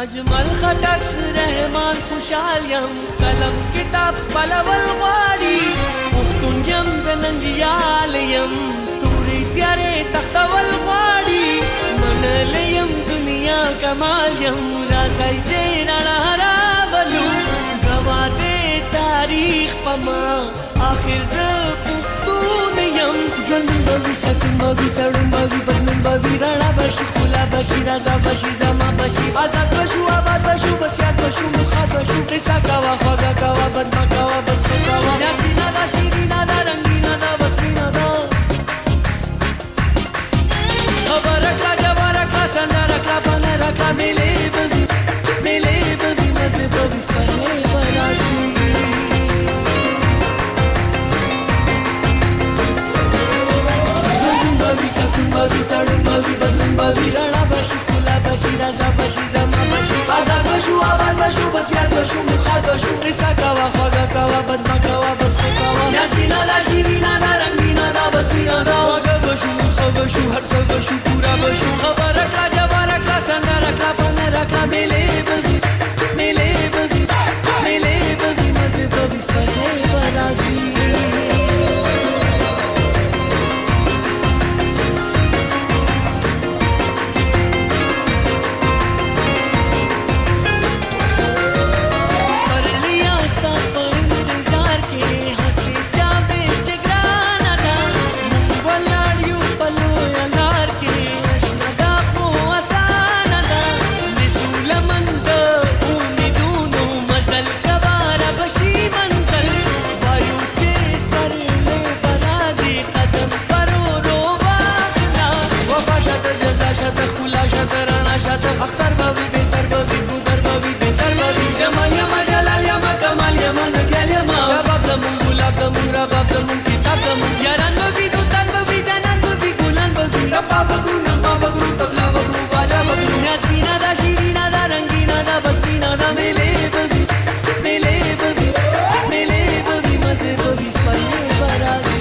اجمل خټک رحمان خوشحال یم قلم کتاب خپلول غواړي پښتون یم زه ننګیال یم تورې تیارې تختول غواړي منلی یم دنیا کمال یم راځئ چې رڼا راولو ګواه دی تاریخ په ما آخر زه پښتون یم ژوندون به وي سکون به وي تړون به وي بدلون به وي رڼا به شي ښکلا به شي رضا به شي زما به شي آزاد به شو آباد به شو بس یاد به شو مخاط به شو قصه کوه خوږه کوه بد مه کوه بس ښه کوه یاسمینا ده شیرینا ده رنګینا ده بس مینا ده خبره کړه جواره کړه سندره کړه پنره کړه میلې به وي مزې به وي سپرلی به راځي سکون به وي تړون به وي بدلون به وي رڼا به شي ښکلا به شي رضا به شي زما به شي آزاد به شو آباد به شو بس یاد به شو مخاط به شو قصه کوه خوږه کوه بد مه کوه بس ښه کوه یاسمینا ده شیرینا ده رنګینا ده بس مینا ده واږه به شو ښه به شو هر څه به شو پوره به شو خبره کړه جواره کړه سندره کړه پنره کړه میلې به وي مزې به وي سپرلی به راځي شاته اختر به وي بهتر به وي ګودر به وي بهتر به وي جمال یما جلال یما کمال یما نګیال یما شباب زمون ګلاب زمون رباب زمون کتاب زمون یاران به وي دوستان به وي جانان به وي ګلان به وي ربا بګرو نغمه بګرو تبلا بګرو باجا بګرو یاسمینا ده شیرینا ده رنګینا ده بس مینا ده میلې به وي مزې به وي سپرلی به راځي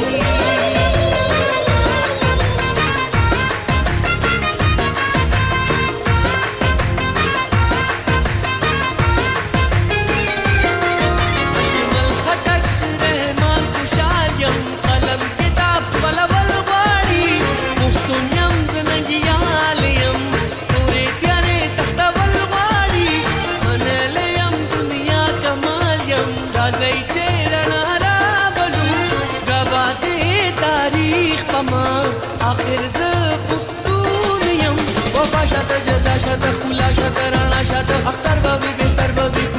آخر زه پښتون یم وفا شاته جزا شاته ښکلا شاته رڼا شاته اختر به وي بهتر به وي